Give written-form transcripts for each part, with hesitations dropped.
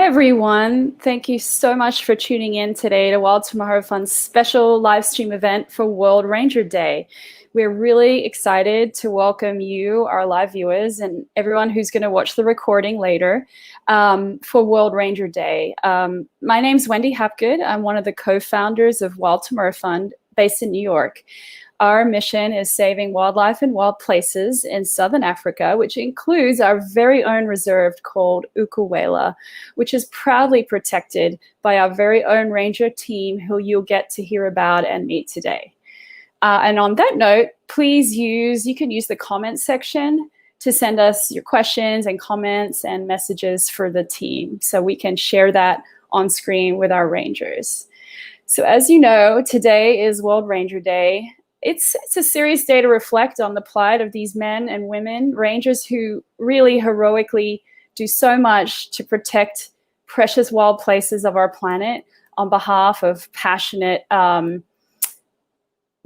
Hi, everyone. Thank you so much for tuning in today to Wild Tomorrow Fun's special live stream event for World Ranger Day. We're really excited to welcome you, our live viewers, and everyone who's going to watch the recording later for World Ranger Day. My name's Wendy Hapgood. I'm one of the co-founders of Wild Tomorrow Fund based in New York. Our mission is saving wildlife and wild places in Southern Africa, which includes our very own reserve called Ukuwela, which is proudly protected by our very own ranger team, who you'll get to hear about and meet today. And on that note, please you can use the comment section to send us your questions and comments and messages for the team, so we can share that on screen with our rangers. So as you know, today is World Ranger Day. It's a serious day to reflect on the plight of these men and women, rangers who really heroically do so much to protect precious wild places of our planet on behalf of passionate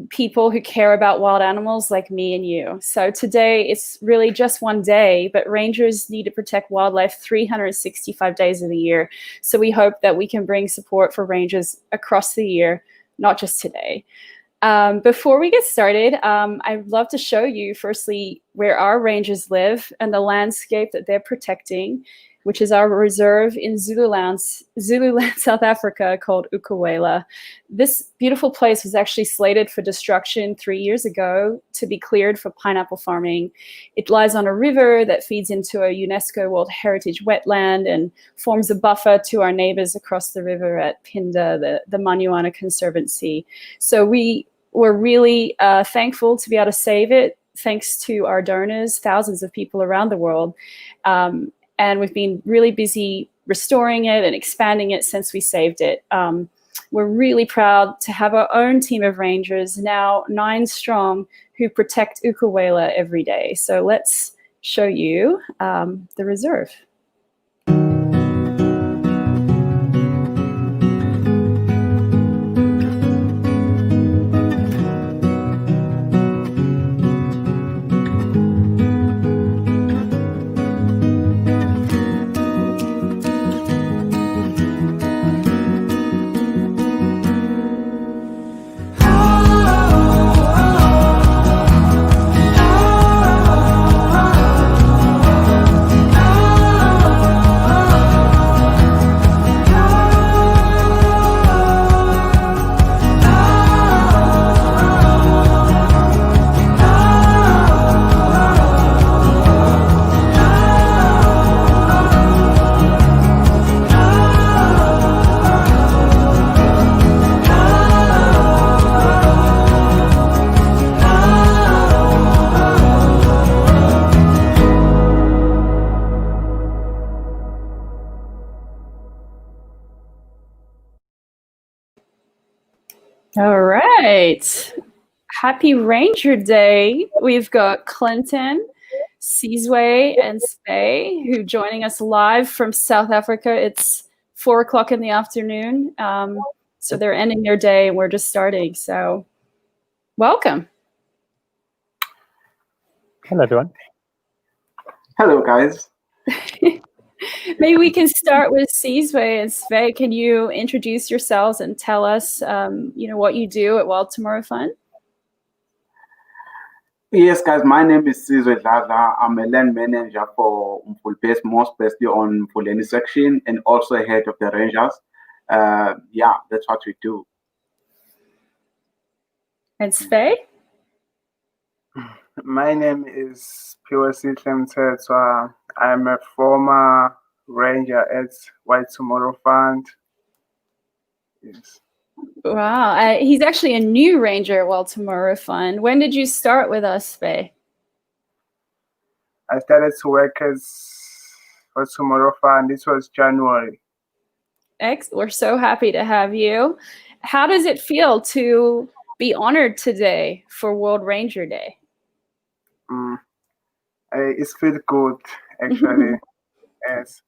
people who care about wild animals like me and you. So today it's really just one day, but rangers need to protect wildlife 365 days of the year. So we hope that we can bring support for rangers across the year, not just today. Before we get started, I'd love to show you firstly where our rangers live and the landscape that they're protecting, which is our reserve in Zululand, South Africa, called Ukuwela. This beautiful place was actually slated for destruction 3 years ago to be cleared for pineapple farming. It lies on a river that feeds into a UNESCO World Heritage wetland and forms a buffer to our neighbors across the river at Pinda, the Manuana Conservancy. So we were really thankful to be able to save it, thanks to our donors, thousands of people around the world. And we've been really busy restoring it and expanding it since we saved it. We're really proud to have our own team of rangers, now 9 strong, who protect Ukuwela every day. So let's show you the reserve. All right. Happy Ranger Day. We've got Clinton, Sizwe, and Spay, who joining us live from South Africa. It's 4 o'clock in the afternoon. So they're ending their day and we're just starting. So welcome. Hello, everyone. Hello, guys. Maybe we can start with Sizwe and Sve. Can you introduce yourselves and tell us, what you do at Wild Tomorrow Fund? Yes, guys. My name is Sizwe Dladla. I'm a land manager for Mfuleni, more especially on Mfuleni section, and also head of the Rangers. Yeah, that's what we do. And Sve? My name is P.O.C. Tlemtetswa. I'm a former ranger at Wild Tomorrow Fund. Yes. Wow, he's actually a new ranger at Wild Tomorrow Fund. When did you start with us, Faye? I started to work as Wild Tomorrow Fund. This was January. We're so happy to have you. How does it feel to be honored today for World Ranger Day? It feels good, actually. Yes.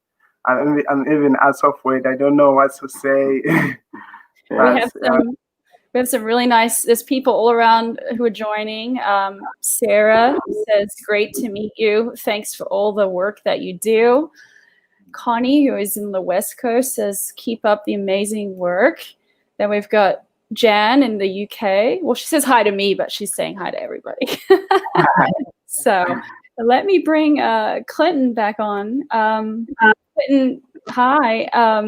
I'm even out of word. I don't know what to say. We have some really nice, there's people all around who are joining. Sarah says, great to meet you. Thanks for all the work that you do. Connie, who is in the West Coast, says, keep up the amazing work. Then we've got Jan in the UK. Well, she says hi to me, but she's saying hi to everybody. So let me bring Clinton back on. Clinton, hi. Hi,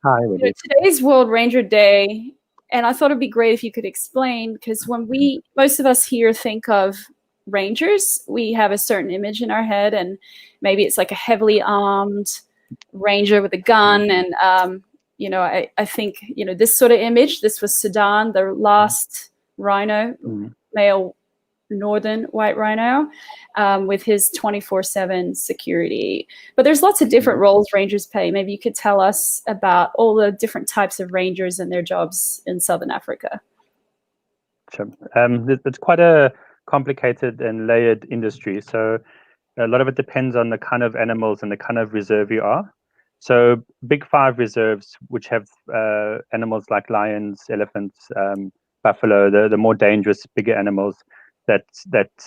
Wendy. Today's World Ranger Day, and I thought it'd be great if you could explain, because when most of us here think of rangers, we have a certain image in our head, and maybe it's like a heavily armed ranger with a gun. And, I think, this sort of image, this was Sudan, the last rhino, male northern white rhino, with his 24/7 security. But there's lots of different roles rangers play. Maybe you could tell us about all the different types of rangers and their jobs in Southern Africa. Sure. It's quite a complicated and layered industry. So a lot of it depends on the kind of animals and the kind of reserve you are. So big 5 reserves, which have animals like lions, elephants, buffalo, the more dangerous, bigger animals that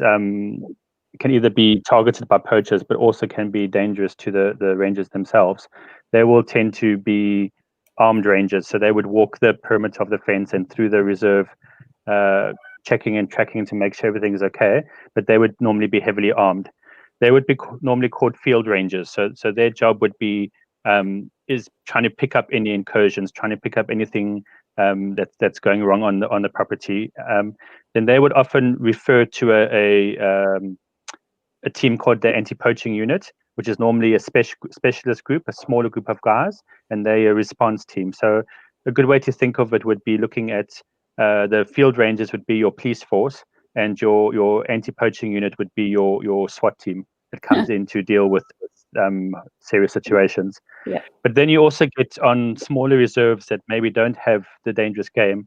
can either be targeted by poachers, but also can be dangerous to the rangers themselves. They will tend to be armed rangers. So they would walk the perimeter of the fence and through the reserve, checking and tracking to make sure everything is okay, but they would normally be heavily armed. They would be normally called field rangers. So their job would be is trying to pick up any incursions, trying to pick up anything that's going wrong on the property. Then they would often refer to a team called the Anti-Poaching Unit, which is normally a specialist group, a smaller group of guys, and they're a response team. So a good way to think of it would be looking at the field rangers would be your police force, and your anti-poaching unit would be your SWAT team that comes in to deal with serious situations. Yeah. But then you also get on smaller reserves that maybe don't have the dangerous game,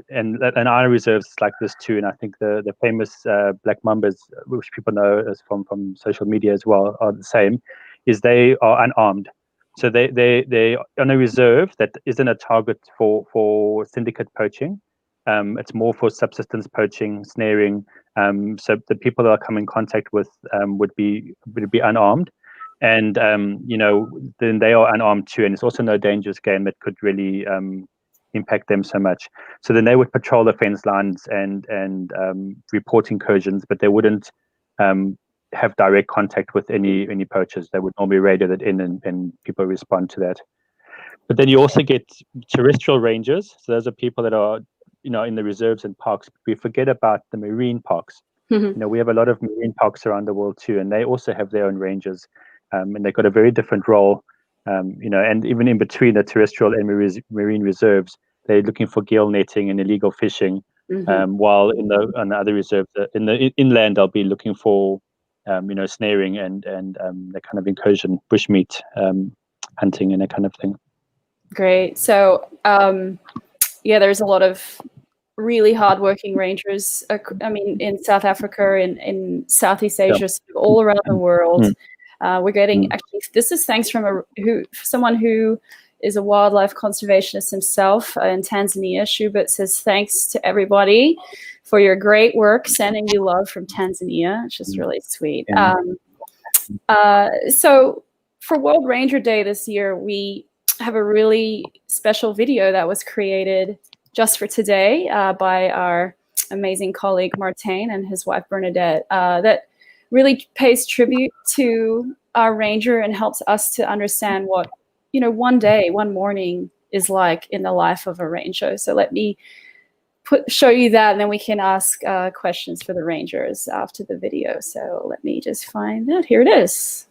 and our reserves like this too. And I think the famous black mambas, which people know as from social media as well, are the same. Is they are unarmed, so they on a reserve that isn't a target for syndicate poaching. It's more for subsistence poaching, snaring. So the people that I come in contact with would be unarmed, and then they are unarmed too. And it's also no dangerous game that could really impact them so much. So then they would patrol the fence lines and report incursions, but they wouldn't have direct contact with any poachers. They would normally radio that in, and people respond to that. But then you also get terrestrial rangers. So those are people that are in the reserves and parks. We forget about the marine parks. We have a lot of marine parks around the world too, and they also have their own rangers, and they've got a very different role. And even in between the terrestrial and marine reserves, they're looking for gill netting and illegal fishing. While on the other reserves, in the inland, they'll be looking for snaring and that kind of incursion, bushmeat hunting, and that kind of thing. Great. So there's a lot of really hardworking rangers. I mean, in South Africa, in Southeast Asia, all around the world. We're getting actually. This is thanks from someone who is a wildlife conservationist himself in Tanzania. Schubert says thanks to everybody for your great work. Sending you love from Tanzania, which is really sweet. So for World Ranger Day this year, we have a really special video that was created just for today by our amazing colleague Martin and his wife Bernadette, that really pays tribute to our ranger and helps us to understand what one morning is like in the life of a ranger. So let me show you that, and then we can ask questions for the rangers after the video. So let me just find that. Here it is.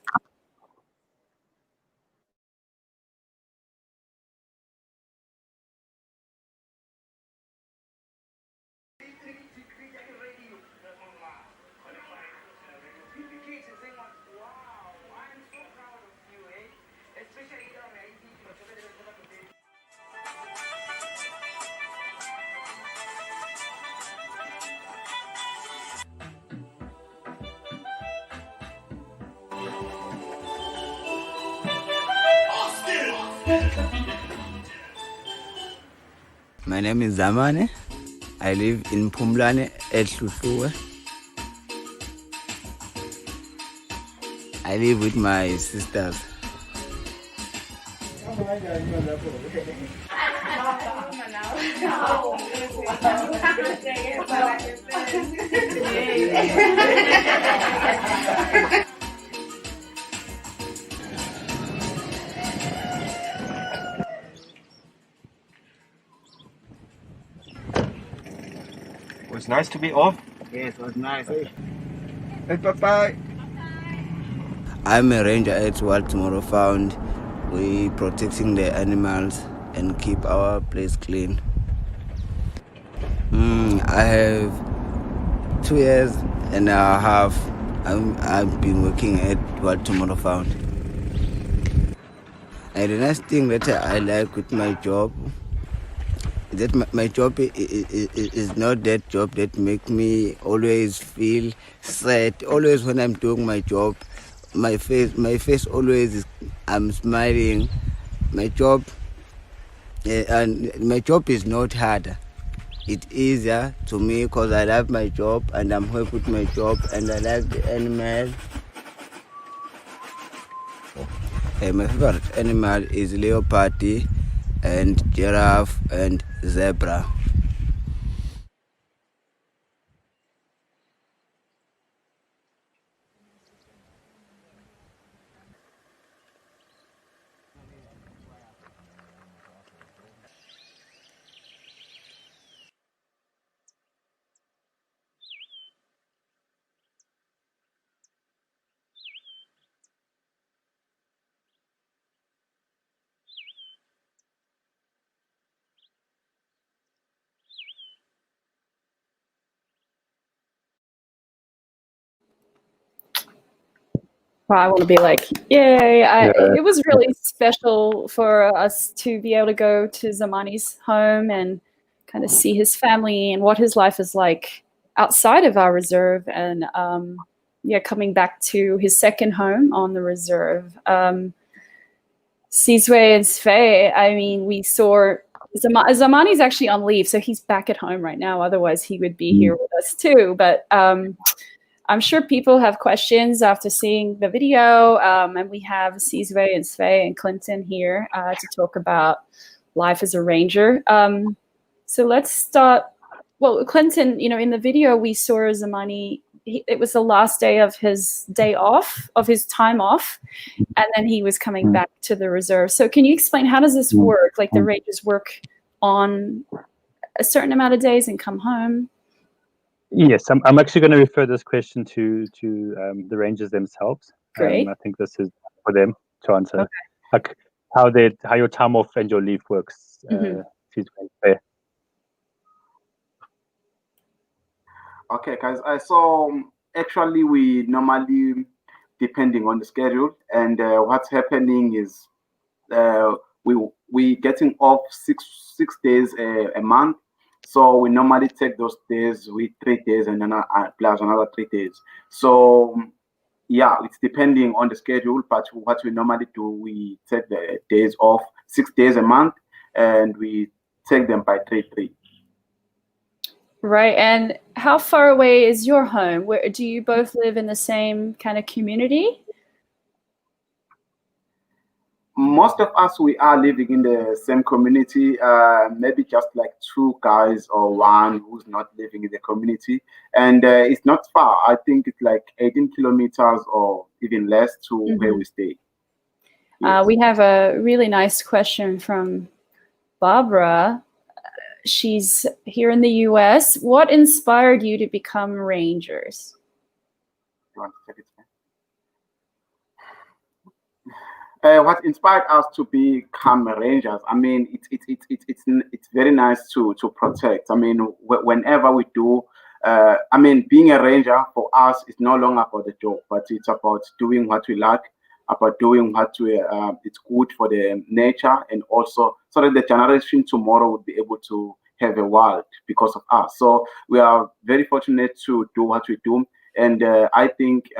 My name is Zamani. I live in Pumlane, Ehluhluwe. I live with my sisters. It was nice to be off. Yes, it was nice. Hey, bye-bye. I'm a ranger at Wild Tomorrow Found. We protecting the animals and keep our place clean. I have 2.5 years. I've been working at Wild Tomorrow Found. And the nice thing that I like with my job that my job is not that job that make me always feel sad. Always when I'm doing my job, my face always is, I'm smiling. My job and my job is not hard. It's easier to me because I love my job and I'm happy with my job and I like the animal. My favorite animal is leopard and giraffe and zebra. Well, I want to be like, yay. Yeah. It was really special for us to be able to go to Zamani's home and kind of see his family and what his life is like outside of our reserve. And coming back to his second home on the reserve. Sizwe and Sve, I mean, we saw Zamani's actually on leave, so he's back at home right now. Otherwise, he would be here with us too. But I'm sure people have questions after seeing the video, and we have Sizwe and Sve and Clinton here to talk about life as a ranger. So let's start. Well, Clinton, in the video we saw Zamani. It was the last day of his time off, and then he was coming back to the reserve. So can you explain, how does this work? Like, the rangers work on a certain amount of days and come home? Yes, I'm actually going to refer this question to the rangers themselves. Great. I think this is for them to answer. Okay. Like how your time off and your leave works. Okay, guys. So actually, we normally, depending on the schedule, and what's happening is we getting off six days a month. So we normally take those days with 3 days and then plus another 3 days. So yeah, it's depending on the schedule. But what we normally do, we take the days off 6 days a month, and we take them by 3. Right. And how far away is your home? Where do you both live in the same kind of community? Most of us, we are living in the same community, maybe just like 2 guys or 1 who's not living in the community. And it's not far. I think it's like 18 kilometers or even less to where we stay. Yes. We have a really nice question from Barbara. She's here in the US. What inspired you to become rangers? What inspired us to become rangers? I mean, it's very nice to protect. I mean, whenever we do, I mean, being a ranger for us is no longer about the job, but it's about doing what we like, about doing what it's good for the nature, and also so that the generation tomorrow would be able to have a world because of us. So we are very fortunate to do what we do, and I think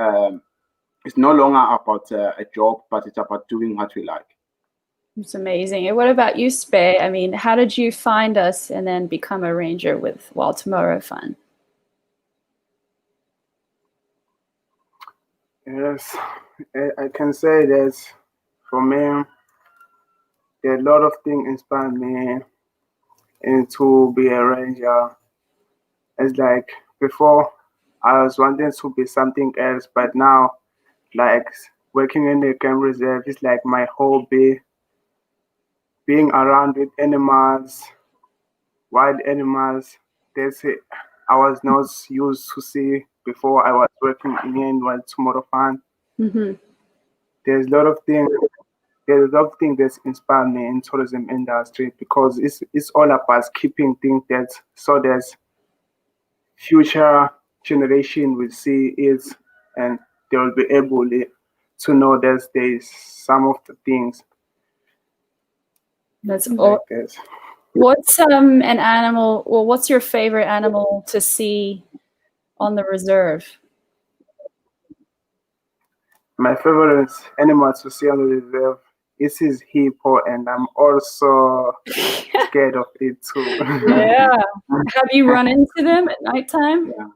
it's no longer about a job, but it's about doing what we like. It's amazing. And what about you, Spey? I mean, how did you find us and then become a ranger with Wild Tomorrow Fun? Yes, I can say that for me, a lot of things inspire me into be a ranger. It's like before I was wanting to be something else, but now like working in the game reserve is like my hobby. Being around with animals, wild animals, that's it. I was not used to see before I was working in Wild Tomorrow Farm. Mm-hmm. There's a lot of things. There's a lot of things that inspire me in tourism industry because it's all about keeping things that so that future generation will see it and they will be able to know that there's some of the things That's like all. this. What's an animal? Well, what's your favorite animal to see on the reserve? My favorite animal to see on the reserve is hippo, and I'm also scared of it too. Yeah. Have you run into them at nighttime? Yeah.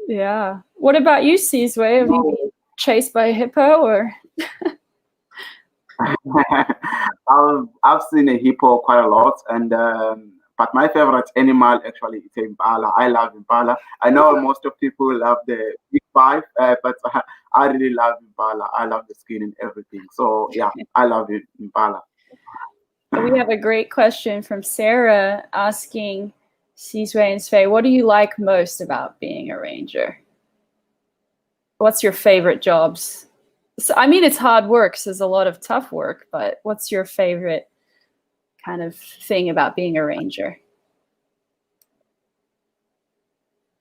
Yeah. What about you, Sizwe? Have you been chased by a hippo or? I've seen a hippo quite a lot, and but my favorite animal actually is impala. I love impala. I know most of people love the big five, but I really love impala. I love the skin and everything. So yeah, I love it, impala. We have a great question from Sarah asking Sizwe and Sve, what do you like most about being a ranger? What's your favorite jobs? So, I mean, it's hard work, so there's a lot of tough work, but what's your favorite kind of thing about being a ranger?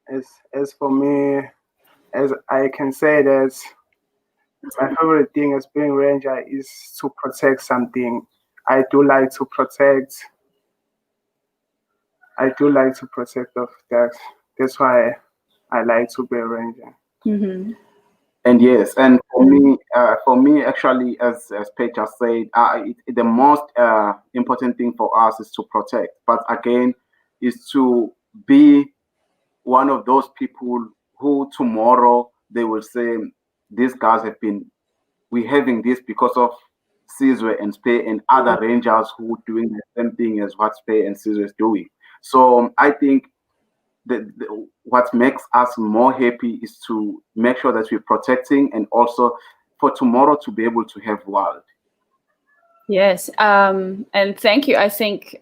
As for me, as I can say that my favorite thing as being ranger is to protect something. I do like to protect of that. That's why I like to be a ranger. Mm-hmm. And yes, and for me, actually, as Peter said, the most important thing for us is to protect. But again, is to be one of those people who tomorrow they will say, these guys we're having this because of Sizwe and Spey and other rangers who doing the same thing as what Spey and Sizwe is doing. So I think what makes us more happy is to make sure that we're protecting and also for tomorrow to be able to have wild. Yes, and thank you. I think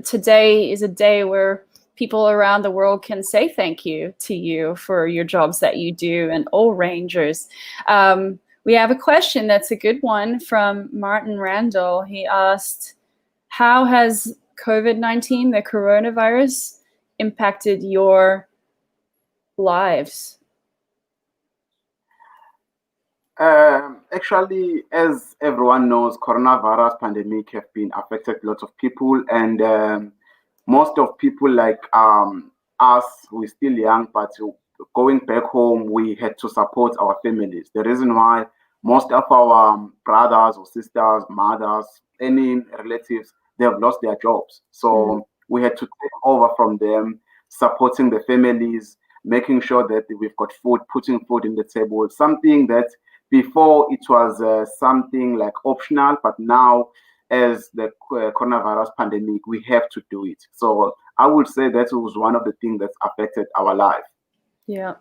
today is a day where people around the world can say thank you to you for your jobs that you do and all rangers. We have a question that's a good one from Martin Randall. He asked, how has COVID-19, the coronavirus, impacted your lives? Actually, as everyone knows, coronavirus pandemic have been affected lots of people, and most of people like us, we're still young, but going back home, we had to support our families. The reason why most of our brothers or sisters, mothers, any relatives, they have lost their jobs. So we had to take over from them, supporting the families, making sure that we've got food, putting food in the table, something that before it was something like optional, but now as the coronavirus pandemic, we have to do it. So I would say that was one of the things that affected our life. Yeah.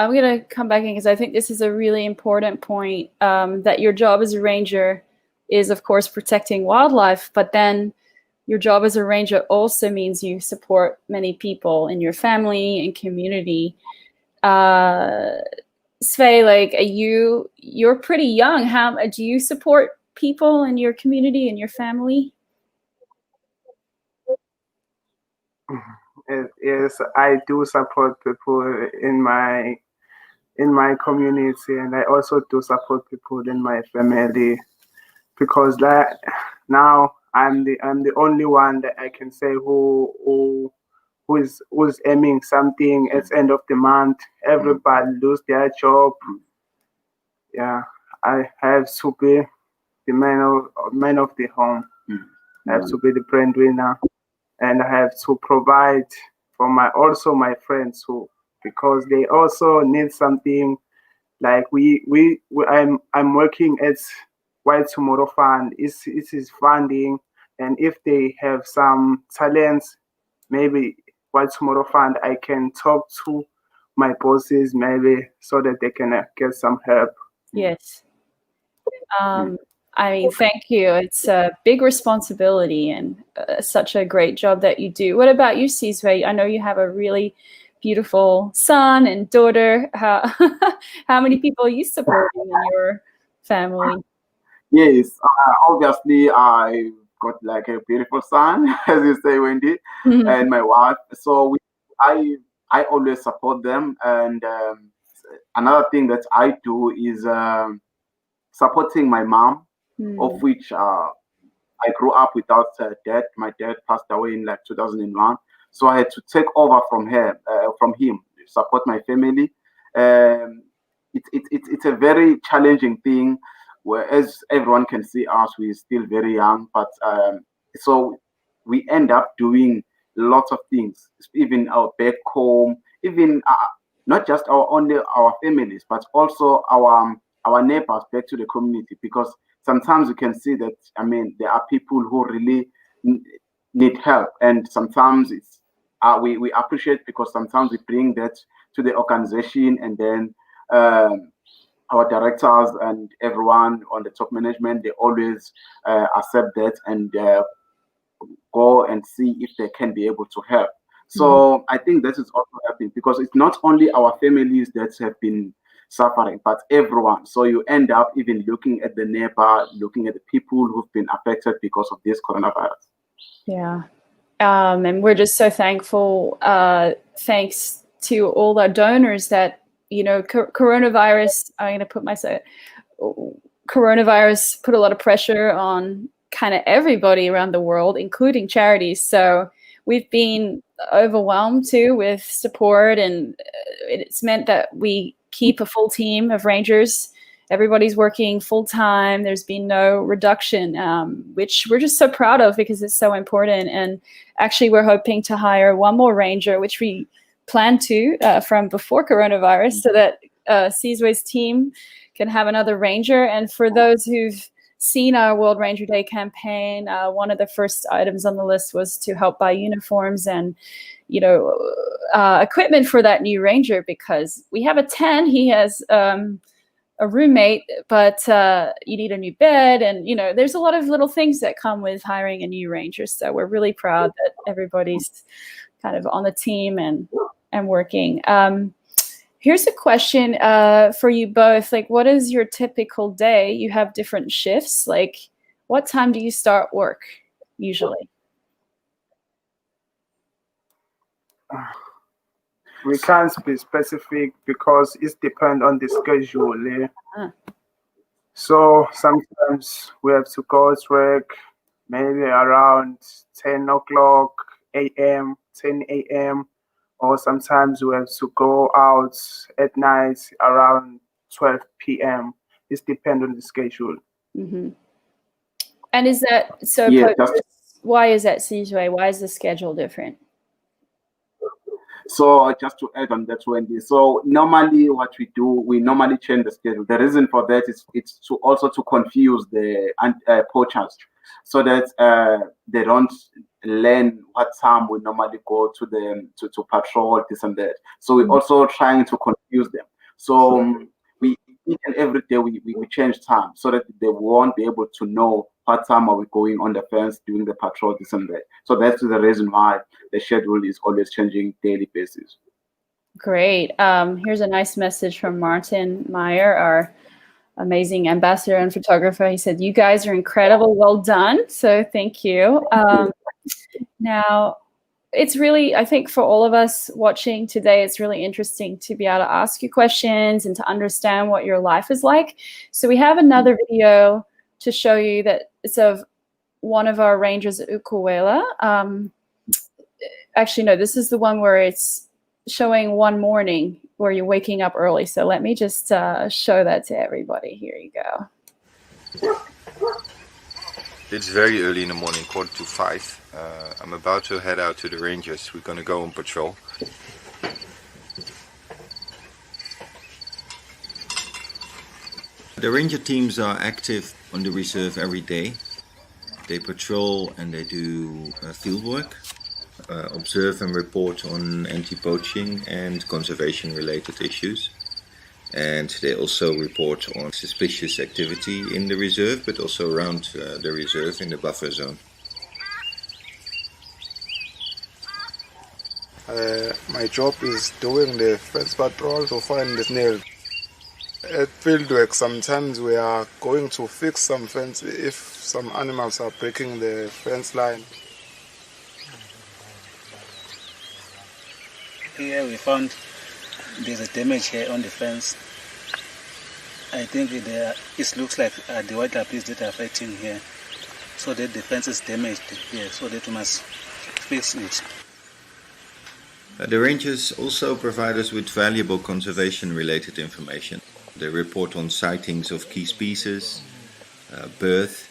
I'm going to come back in because I think this is a really important point, that your job as a ranger is, of course, protecting wildlife, but then your job as a ranger also means you support many people in your family and community. Sve, like you're pretty young. How do you support people in your community and your family? Yes, I do support people in my community, and I also do support people in my family because now I'm the only one that I can say who's aiming something at the end of the month. Everybody lose their job. Yeah, I have to be the man of the home. I have to be the breadwinner, and I have to provide for my friends who, because they also need something. Like I'm working at White Tomorrow Fund is funding, and if they have some talents, maybe White Tomorrow Fund, I can talk to my bosses maybe so that they can get some help. Yes. I mean, thank you. It's a big responsibility and such a great job that you do. What about you, Sizwe? I know you have a really beautiful son and daughter. How many people are you supporting in your family? Yes, obviously I got like a beautiful son, as you say, Wendy, and my wife. So I always support them. And another thing that I do is supporting my mom, of which I grew up without dad. My dad passed away in like 2001, so I had to take over from him, support my family. It's a very challenging thing, where as everyone can see us, we're still very young, but so we end up doing lots of things, even our back home, even not just our families, but also our neighbors back to the community, because sometimes you can see that, I mean, there are people who really need help, and sometimes it's we appreciate, because sometimes we bring that to the organization, and then our directors and everyone on the top management, they always accept that and go and see if they can be able to help. So I think that is also helping, because it's not only our families that have been suffering, but everyone. So you end up even looking at the neighbor, looking at the people who've been affected because of this coronavirus. Yeah. And we're just so thankful, thanks to all the donors that, you know, coronavirus, I'm going to put myself, coronavirus put a lot of pressure on kind of everybody around the world, including charities. So we've been overwhelmed too with support, and it's meant that we keep a full team of rangers. Everybody's working full time. There's been no reduction, which we're just so proud of, because it's so important. And actually, we're hoping to hire one more ranger, which we plan to from before coronavirus, so that Sizwe's team can have another ranger. And for those who've seen our World Ranger Day campaign, one of the first items on the list was to help buy uniforms and, you know, equipment for that new ranger, because we have a 10. He has a roommate, but you need a new bed, and you know, there's a lot of little things that come with hiring a new ranger. So we're really proud that everybody's kind of on the team and working. Here's a question for you both. Like, what is your typical day? You have different shifts. Like, what time do you start work usually? We can't be specific because it depends on the schedule. So sometimes we have to go to work maybe around 10 o'clock a.m., 10 a.m., or sometimes we have to go out at night around 12 p.m. It depends on the schedule. And is that so? Yeah, why is that, Sizwe? Why is the schedule different? So just to add on that, Wendy, so normally what we do, we normally change the schedule. The reason for that is it's to also to confuse the poachers, so that they don't learn what time we normally go to them to patrol this and that. So we're also trying to confuse them. So we each and every day we change time, so that they won't be able to know what time are we going on the fence doing the patrol, this and that. So that's the reason why the schedule is always changing daily basis. Great. Here's a nice message from Martin Meyer, our amazing ambassador and photographer. He said, "You guys are incredible. Well done." So thank you. Now, it's really, I think for all of us watching today, it's really interesting to be able to ask you questions and to understand what your life is like. So we have another video to show you that it's of one of our rangers at Ukuwela. Actually, no, this is the one where it's showing one morning where you're waking up early. So let me just show that to everybody. Here you go. It's very early in the morning, 4:45. I'm about to head out to the ranges. We're going to go on patrol. The ranger teams are active on the reserve every day. They patrol and they do field work, observe and report on anti-poaching and conservation-related issues. And they also report on suspicious activity in the reserve, but also around the reserve in the buffer zone. My job is doing the fence patrol to find the snail. At field work, sometimes we are going to fix some fence if some animals are breaking the fence line. Here we found there's a damage here on the fence. I think it looks like the wildlife is that are fighting here, so that the fence is damaged here, so that we must fix it. The rangers also provide us with valuable conservation-related information. They report on sightings of key species, birth,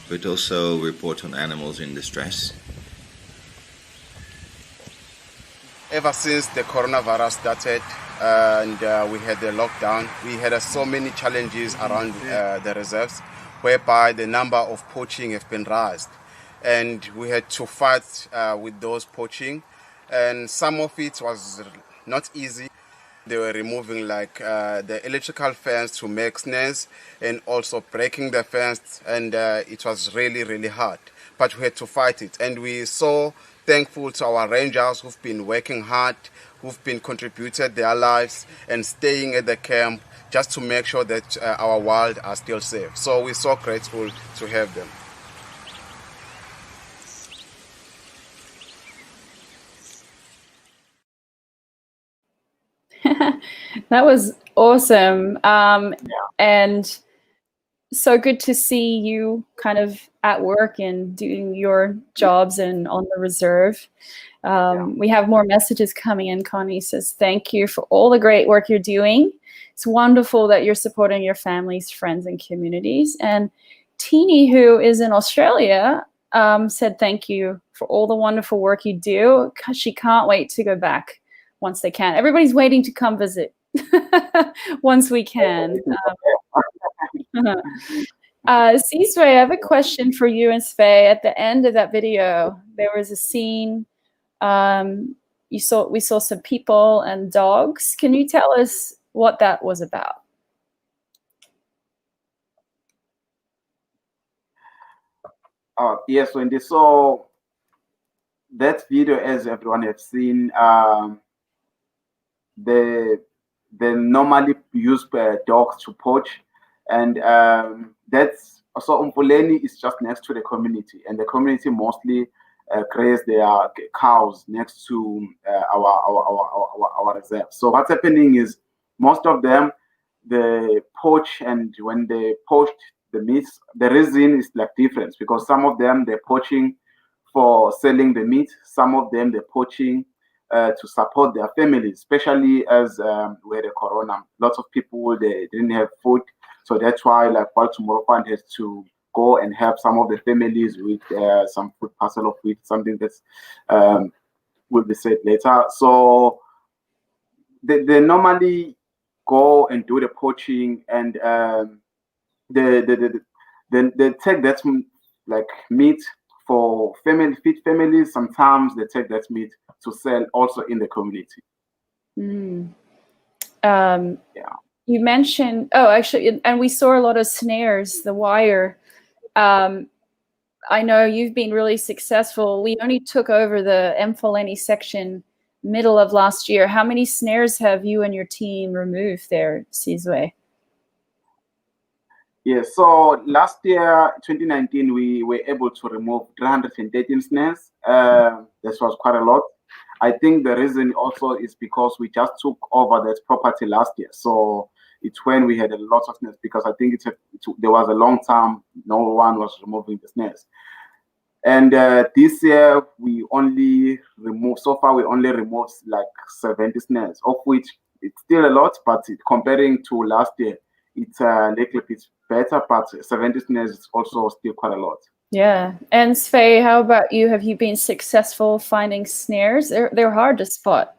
but also report on animals in distress. Ever since the coronavirus started and we had the lockdown, we had so many challenges around the reserves, whereby the number of poaching have been raised. And we had to fight with those poaching. And some of it was not easy. They were removing the electrical fence to make snares and also breaking the fence, and it was really, really hard. But we had to fight it, and we so thankful to our rangers who've been working hard, who've been contributed their lives and staying at the camp just to make sure that our wild are still safe. So we're so grateful to have them. That was awesome. And so good to see you kind of at work and doing your jobs and on the reserve. We have more messages coming in. Connie says, thank you for all the great work you're doing. It's wonderful that you're supporting your families, friends, and communities. And Teeny, who is in Australia, said thank you for all the wonderful work you do. She can't wait to go back once they can. Everybody's waiting to come visit once we can. Ciswe, I have a question for you and Sve. At the end of that video, there was a scene. We saw some people and dogs. Can you tell us what that was about? Yes, Wendy. So that video, as everyone has seen, they normally use dogs to poach, and that's also Mfuleni is just next to the community, and the community mostly graze their cows next to our reserve. So what's happening is most of them they poach, and when they poached the meat, the reason is like different, because some of them they're poaching for selling the meat, some of them they're poaching to support their families, especially as we had a corona. Lots of people, they didn't have food. So that's why like Baltimore Fund has to go and help some of the families with some food, parcel of wheat, something that's will be said later. So they normally go and do the poaching, and they take that like meat for feed families. Sometimes they take that meat to sell also in the community. You mentioned, actually, and we saw a lot of snares, the wire. I know you've been really successful. We only took over the Mfuleni section middle of last year. How many snares have you and your team removed there, Ciswe? Yeah, so last year, 2019, we were able to remove 313 snares. This was quite a lot. I think the reason also is because we just took over that property last year. So it's when we had a lot of snares, because I think there was a long time no one was removing the snares. And this year we only removed, so far we only removed like 70 snares, of which it's still a lot, but comparing to last year, it's a little bit better, but 70 snares is also still quite a lot. Yeah. And Sve, how about you? Have you been successful finding snares? They're hard to spot.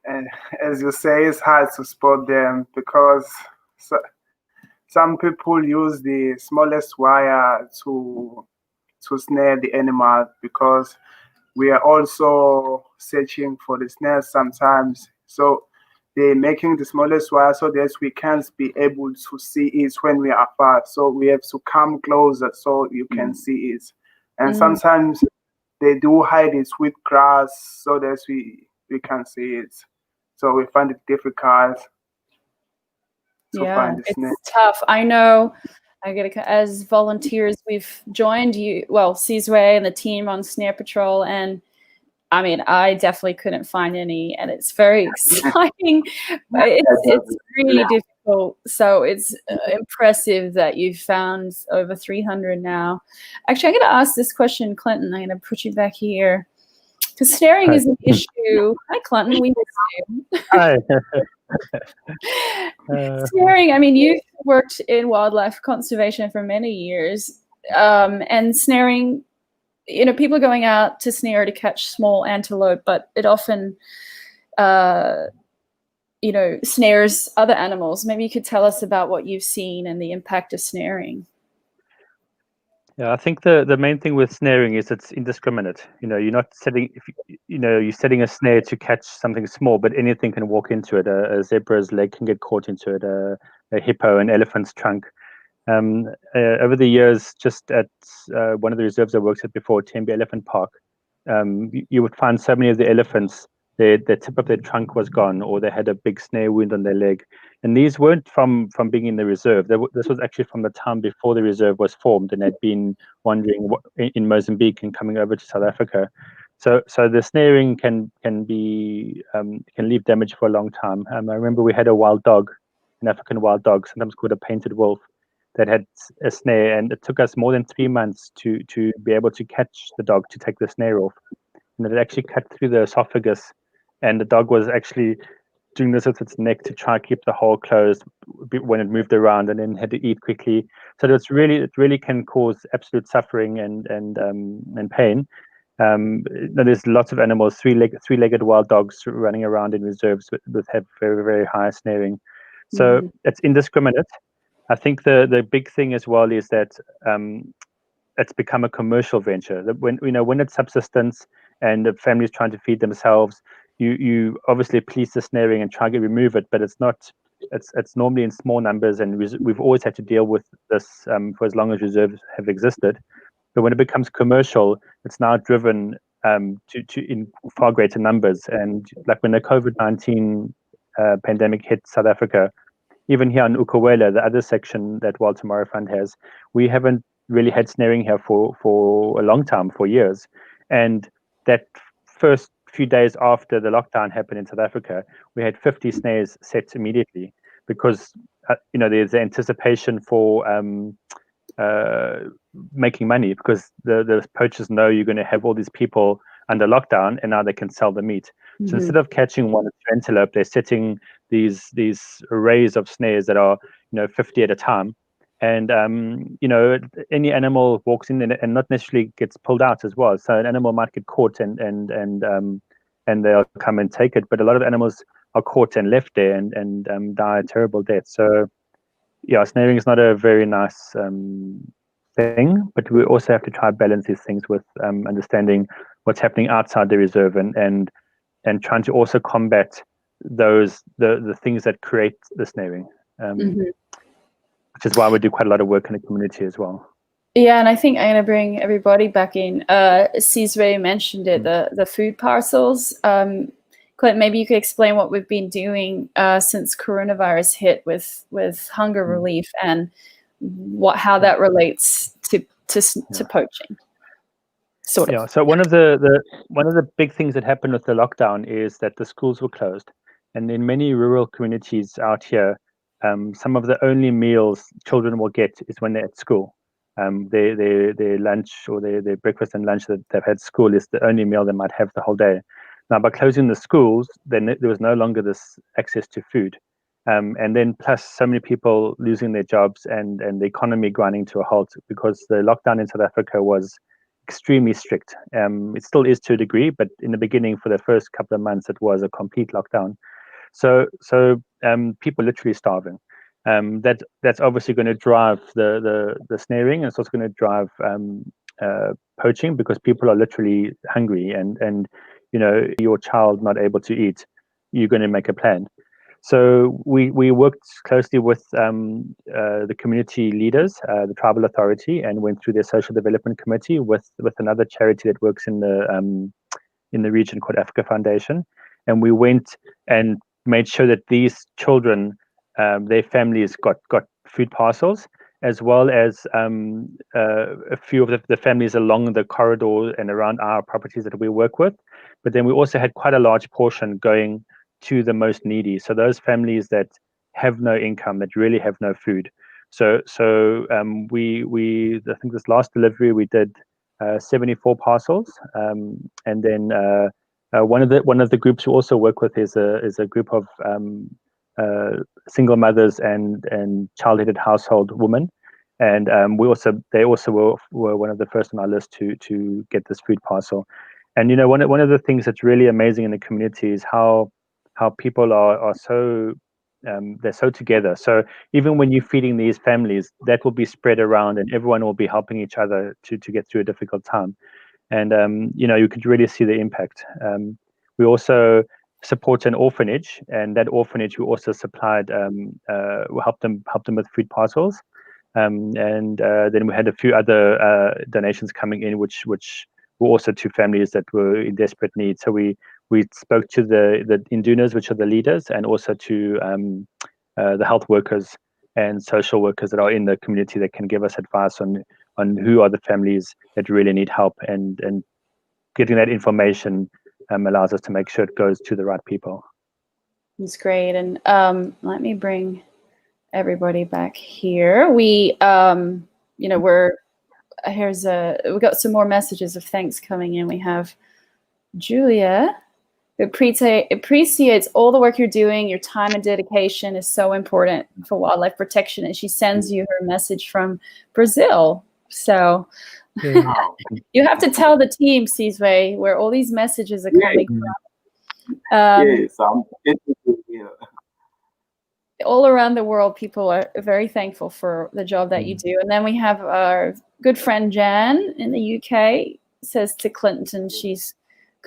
and as you say, it's hard to spot them because some people use the smallest wire to snare the animal, because we are also searching for the snares sometimes. So they're making the smallest wire so that we can't be able to see it when we are far. So we have to come closer so you can see it. And sometimes they do hide it with grass so that we can see it. So we find it difficult to find the snare. It's tough. I know. As volunteers, we've joined you, Sizwe and the team on Snare Patrol, and I mean, I definitely couldn't find any, and it's very exciting. But it's really difficult. So it's impressive that you've found over 300 now. Actually, I'm going to ask this question, Clinton. I'm going to put you back here because snaring is an issue. Hi, Clinton. We miss you. Hi. Snaring. I mean, you've worked in wildlife conservation for many years, and snaring. People are going out to snare to catch small antelope, but it often, snares other animals. Maybe you could tell us about what you've seen and the impact of snaring. Yeah, I think the main thing with snaring is it's indiscriminate. You're not setting, you're setting a snare to catch something small, but anything can walk into it. A zebra's leg can get caught into it. A hippo, an elephant's trunk. Over the years, just at one of the reserves I worked at before, Tembe Elephant Park, you would find so many of the elephants, the tip of their trunk was gone, or they had a big snare wound on their leg. And these weren't from being in the reserve. This was actually from the time before the reserve was formed and had been wandering in Mozambique and coming over to South Africa. So the snaring can leave damage for a long time. I remember we had a wild dog, an African wild dog, sometimes called a painted wolf, that had a snare, and it took us more than 3 months to be able to catch the dog, to take the snare off. And it actually cut through the esophagus, and the dog was actually doing this with its neck to try and keep the hole closed when it moved around, and then had to eat quickly. So it really can cause absolute suffering and pain. There's lots of animals, three-legged wild dogs running around in reserves that have very, very high snaring. So it's indiscriminate. I think the big thing as well is that it's become a commercial venture. That when it's subsistence and the family's trying to feed themselves, you obviously police the snaring and try to remove it, but it's not. It's normally in small numbers, and we've always had to deal with this for as long as reserves have existed. But when it becomes commercial, it's now driven to in far greater numbers. And like when the COVID-19 pandemic hit South Africa, even here in Ukuwela, the other section that Wild Tomorrow Fund has, we haven't really had snaring here for a long time, for years. And that first few days after the lockdown happened in South Africa, we had 50 snares set immediately, because there's the anticipation for making money, because the poachers know you're going to have all these people under lockdown, and now they can sell the meat. So instead of catching one antelope, they're setting these arrays of snares that are 50 at a time, and any animal walks in and not necessarily gets pulled out as well. So an animal might get caught and they'll come and take it, but a lot of animals are caught and left there and die a terrible death. So yeah, snaring is not a very nice thing, but we also have to try to balance these things with understanding what's happening outside the reserve and trying to also combat the things that create the snaring, which is why we do quite a lot of work in the community as well. Yeah, and I think I'm going to bring everybody back in. Sizwe mentioned it, the food parcels. Clint, maybe you could explain what we've been doing since coronavirus hit with hunger relief and how that relates to poaching. Sort of. Yeah. So one of the big things that happened with the lockdown is that the schools were closed, and in many rural communities out here, some of the only meals children will get is when they're at school. Their lunch or their breakfast and lunch that they've had at school is the only meal they might have the whole day. Now, by closing the schools, then there was no longer this access to food. And then plus so many people losing their jobs and the economy grinding to a halt, because the lockdown in South Africa was extremely strict. It still is to a degree, but in the beginning, for the first couple of months, it was a complete lockdown. So people literally starving. That's obviously going to drive the snaring, and it's also going to drive poaching, because people are literally hungry, and your child not able to eat, you're going to make a plan. So we worked closely with the community leaders, the tribal authority, and went through their social development committee with another charity that works in the region called Africa Foundation, and we went and made sure that these children, their families got food parcels, as well as a few of the families along the corridor and around our properties that we work with. But then we also had quite a large portion going to the most needy. So those families that have no income, that really have no food. So we I think this last delivery we did 74 parcels, and then one of the groups we also work with is a group of single mothers and child-headed household women, and they also were one of the first on our list to get this food parcel. And one of the things that's really amazing in the community is how people are so they're so together. So even when you're feeding these families, that will be spread around, and everyone will be helping each other to get through a difficult time. And you could really see the impact. We also support an orphanage, and that orphanage we also supplied, we helped them with food parcels. And then we had a few other donations coming in, which were also to families that were in desperate need. So we spoke to the indunas, which are the leaders, and also to the health workers and social workers that are in the community that can give us advice on who are the families that really need help, and getting that information allows us to make sure it goes to the right people. That's great. And let me bring everybody back here. We we got some more messages of thanks coming in. We have Julia, who appreciates all the work you're doing. Your time and dedication is so important for wildlife protection, and she sends you her message from Brazil. So you have to tell the team, Sizwe, where all these messages are coming from. All around the world, people are very thankful for the job that you do. And then we have our good friend Jan in the UK, says to Clinton, she's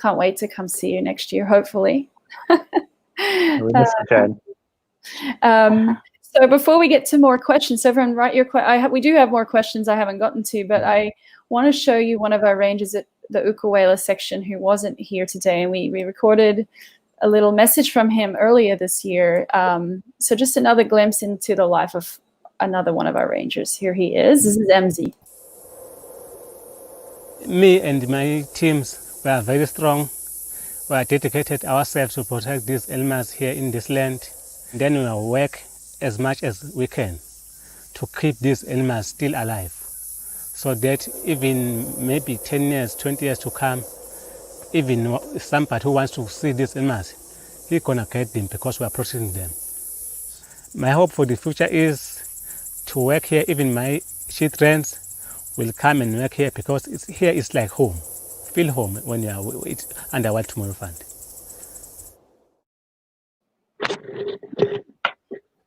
can't wait to come see you next year, hopefully. Jan. So before we get to more questions, everyone write your we do have more questions I haven't gotten to, but I want to show you one of our rangers at the Ukuwela section who wasn't here today, and we recorded a little message from him earlier this year. So just another glimpse into the life of another one of our rangers. Here he is. This is MZ. Me and my teams were very strong. We are dedicated ourselves to protect these animals here in this land. Then we will work as much as we can to keep these animals still alive, so that even maybe 10 years, 20 years to come, even somebody who wants to see these animals, he's gonna get them because we are protecting them. My hope for the future is to work here. Even my children will come and work here, because here is like home. Feel home when you are under Wild Tomorrow Fund.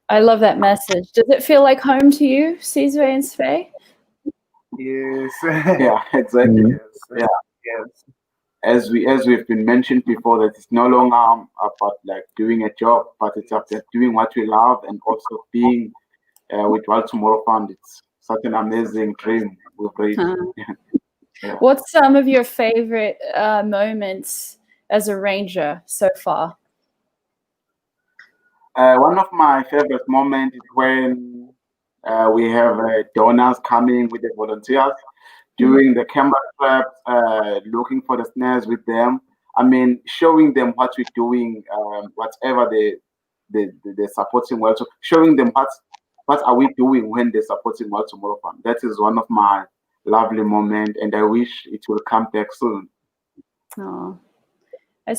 I love that message. Does it feel like home to you, Sizwe and Sve? Yes. Yeah, exactly. Yes. Yeah. Yes. As we've been mentioned before, that it's no longer about like doing a job, but it's about doing what we love, and also being with Wild Tomorrow Fund. It's such an amazing dream we've reached. Yeah. What's some of your favorite moments as a ranger so far? One of my favorite moments is when we have donors coming with the volunteers, doing the camera traps, looking for the snares with them. I mean, showing them what we're doing, whatever they're supporting well. So showing them what are we doing when they're supporting Wild Tomorrow Fund. That is one of my lovely moments, and I wish it will come back soon. Oh. I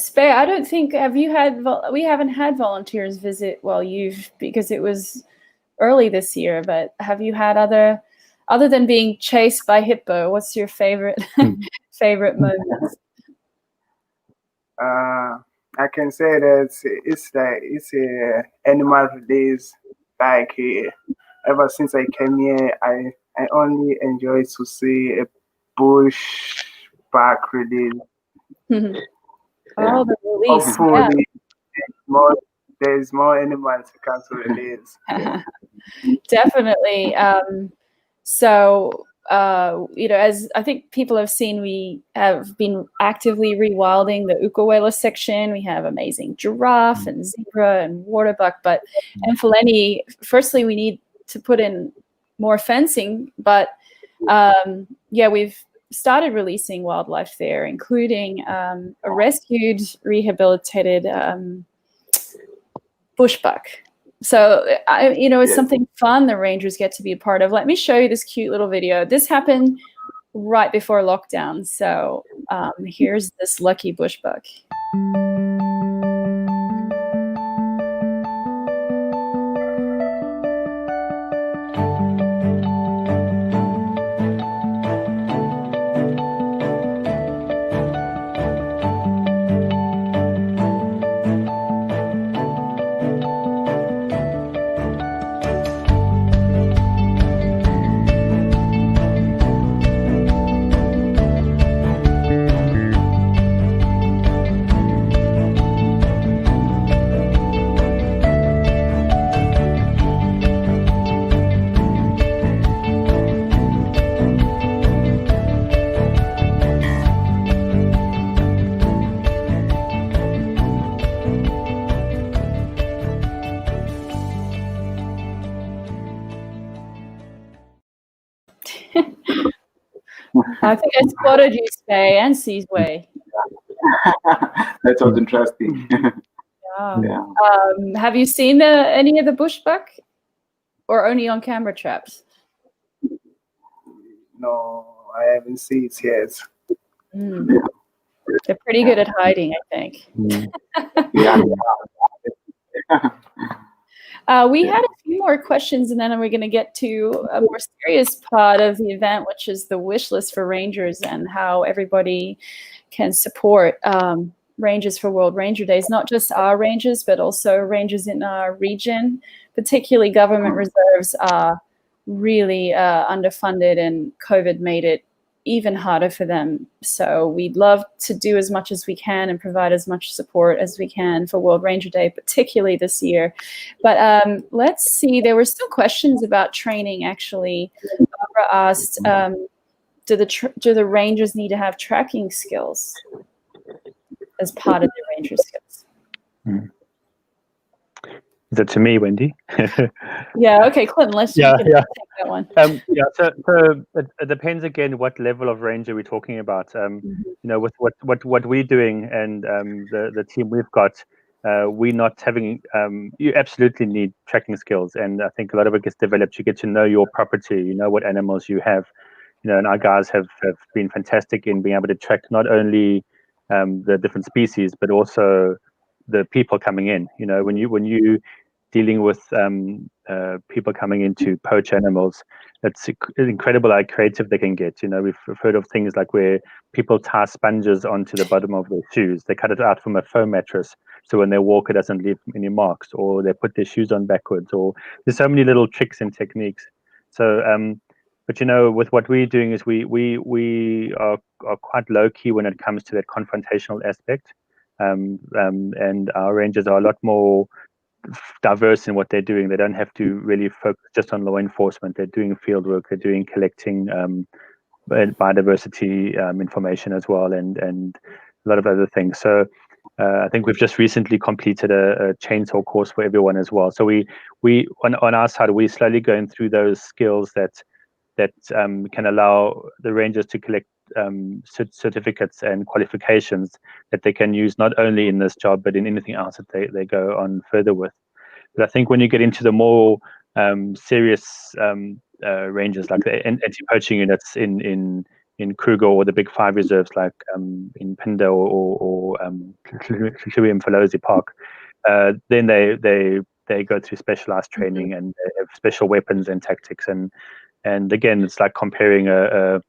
don't think, we haven't had volunteers visit because it was early this year, but have you had other other than being chased by hippo, what's your favorite favorite moment? I can say that it's a animal release. Like ever since I came here, I only enjoy to see a bush back release. Oh, the release. Hopefully, there's more animals to come to release. Definitely. So, as I think people have seen, we have been actively rewilding the Ukuwela section. We have amazing giraffe and zebra and waterbuck. But Mfuleni, firstly, we need to put in more fencing. But we've started releasing wildlife there, including a rescued, rehabilitated bushbuck. So, it's something fun the rangers get to be a part of. Let me show you this cute little video. This happened right before lockdown. So here's this lucky bushbuck. I think I spotted you, Spay, and Seasway. That was interesting. Yeah. Have you seen any of the bushbuck, or only on camera traps? No, I haven't seen it yet. They're pretty good at hiding, I think. We had a few more questions, and then we're going to get to a more serious part of the event, which is the wish list for rangers and how everybody can support Rangers for World Ranger Days, not just our rangers, but also rangers in our region. Particularly government reserves are really underfunded, and COVID made it even harder for them. So we'd love to do as much as we can and provide as much support as we can for World Ranger Day, particularly this year. But let's see, there were still questions about training, actually. Barbara asked, do the rangers need to have tracking skills as part of their ranger skills? Is that to me, Wendy? Yeah, okay, Clinton, let's take that one. So it depends again what level of ranger we're talking about. With what we're doing and the team we've got, we're not having. You absolutely need tracking skills, and I think a lot of it gets developed. You get to know your property, you know what animals you have, and our guys have been fantastic in being able to track not only the different species, but also the people coming in. When you dealing with people coming in to poach animals, it's incredible how creative they can get. We've heard of things like where people tie sponges onto the bottom of their shoes. They cut it out from a foam mattress, so when they walk, it doesn't leave any marks, or they put their shoes on backwards, or there's so many little tricks and techniques. So, but with what we're doing is we are quite low key when it comes to that confrontational aspect, and our rangers are a lot more diverse in what they're doing. They don't have to really focus just on law enforcement. They're doing field work. They're doing collecting biodiversity information as well, and a lot of other things. So I think we've just recently completed a chainsaw course for everyone as well. So we on our side, we're slowly going through those skills that can allow the rangers to collect certificates and qualifications that they can use not only in this job, but in anything else that they go on further with. But I think when you get into the more serious ranges, like the anti-poaching units in Kruger, or the big 5 reserves like in Pinda or Kluwi and Mfuleni Park, then they go through specialized training, and they have special weapons and tactics, and And again, it's like comparing a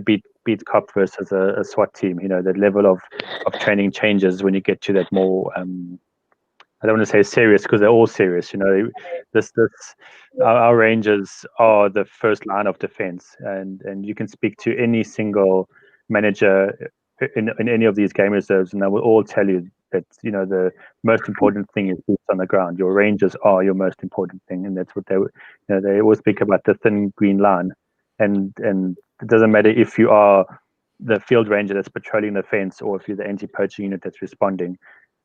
beat cop versus a SWAT team. You know, the level of training changes when you get to that more. I don't want to say serious because they're all serious. You know, our rangers are the first line of defense, and you can speak to any single manager in any of these game reserves, and they will all tell you that, you know, the most important thing is boots on the ground. Your rangers are your most important thing, and that's what they always speak about, the thin green line, and it doesn't matter if you are the field ranger that's patrolling the fence or if you're the anti-poaching unit that's responding.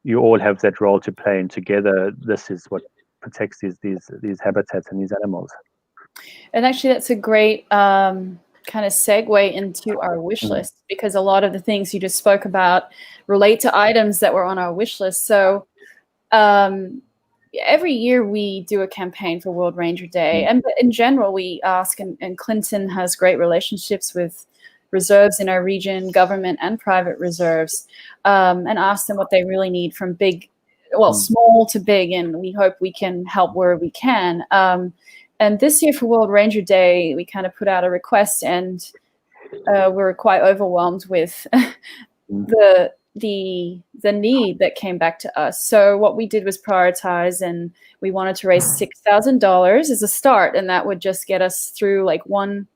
You all have that role to play, and together this is what protects these habitats and these animals. And actually, that's a great kind of segue into our wish list, because a lot of the things you just spoke about relate to items that were on our wish list. So every year we do a campaign for World Ranger Day, and in general we ask, and Clinton has great relationships with reserves in our region, government and private reserves, and ask them what they really need, from small to big, and we hope we can help where we can. And this year for World Ranger Day, we kind of put out a request, and we were quite overwhelmed with the need that came back to us. So what we did was prioritize, and we wanted to raise $6,000 as a start, and that would just get us through like 1/4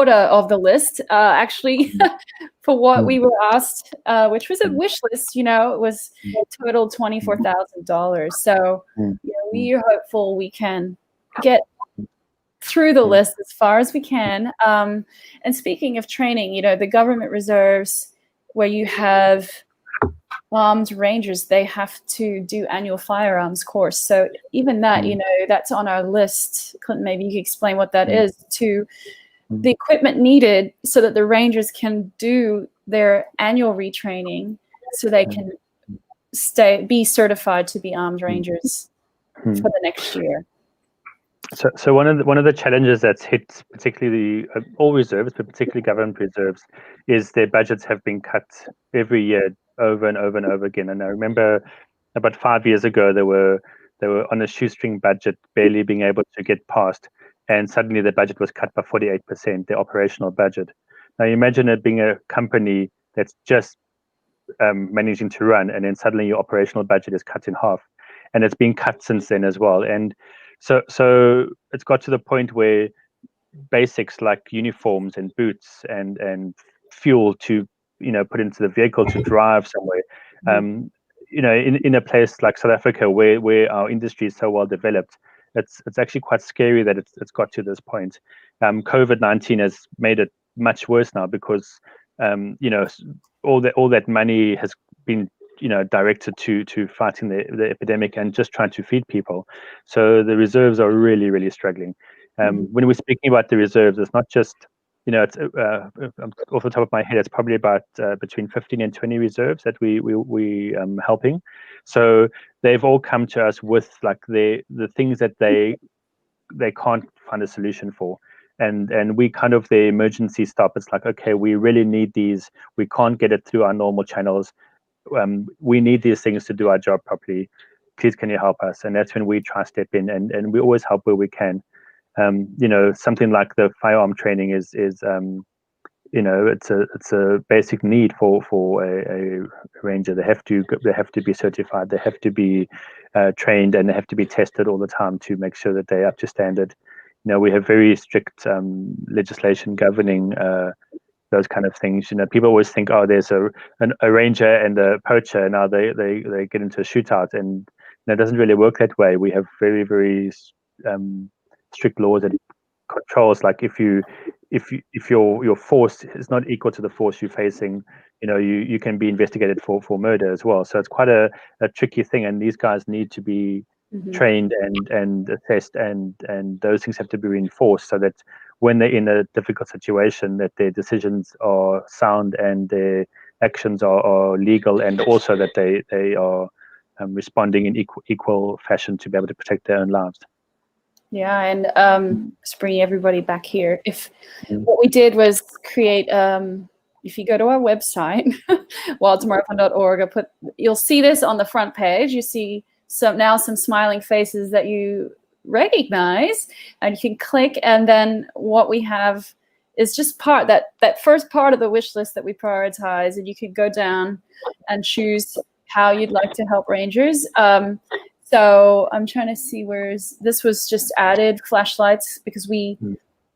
of the list, actually, for what we were asked, which was a wish list. You know, it was total $24,000. So we are hopeful we can get through the list as far as we can. And speaking of training, you know, the government reserves, where you have armed rangers, they have to do annual firearms course. So even that, you know, that's on our list. Clinton, maybe you could explain what that is, to the equipment needed so that the rangers can do their annual retraining, so they can be certified to be armed rangers for the next year. So one of the challenges that's hit particularly all reserves, but particularly government reserves, is their budgets have been cut every year over and over and over again. And I remember about 5 years ago they were on a shoestring budget, barely being able to get past, and suddenly the budget was cut by 48%, the operational budget. Now you imagine it being a company that's just managing to run, and then suddenly your operational budget is cut in half, and it's been cut since then as well. And so it's got to the point where basics like uniforms and boots and fuel to, you know, put into the vehicle to drive somewhere, you know, in a place like South Africa where our industry is so well developed, it's actually quite scary that it's got to this point. COVID-19 has made it much worse now, because you know, all that money has been, you know, directed to fighting the epidemic and just trying to feed people. So the reserves are really, really struggling. When we're speaking about the reserves, it's not just, you know, it's off the top of my head, it's probably about between 15 and 20 reserves that we helping. So they've all come to us with like the things that they can't find a solution for. And we kind of the emergency stop. It's like, okay, we really need these. We can't get it through our normal channels. We need these things to do our job properly. Please, can you help us? And that's when we try to step in, and we always help where we can. You know, something like the firearm training is you know, it's a basic need for a ranger. They have to be certified. They have to be trained, and they have to be tested all the time to make sure that they're up to standard. You know, we have very strict legislation governing those kind of things. You know, people always think, oh, there's a ranger and a poacher, now they get into a shootout, and it doesn't really work that way. We have very, very strict laws and controls. Like if your force is not equal to the force you're facing, you know, you can be investigated for murder as well. So it's quite a tricky thing, and these guys need to be trained and assessed, and those things have to be reinforced, so that when they're in a difficult situation, that their decisions are sound and their actions are legal, and also that they are responding in equal fashion to be able to protect their own lives. Yeah, and just bringing everybody back here. What we did was create, if you go to our website, wildtomorrowfund.org, you'll see this on the front page. You see some smiling faces that you recognize, and you can click, and then what we have is just that first part of the wish list that we prioritize, and you can go down and choose how you'd like to help rangers. So I'm trying to see this was just added flashlights, because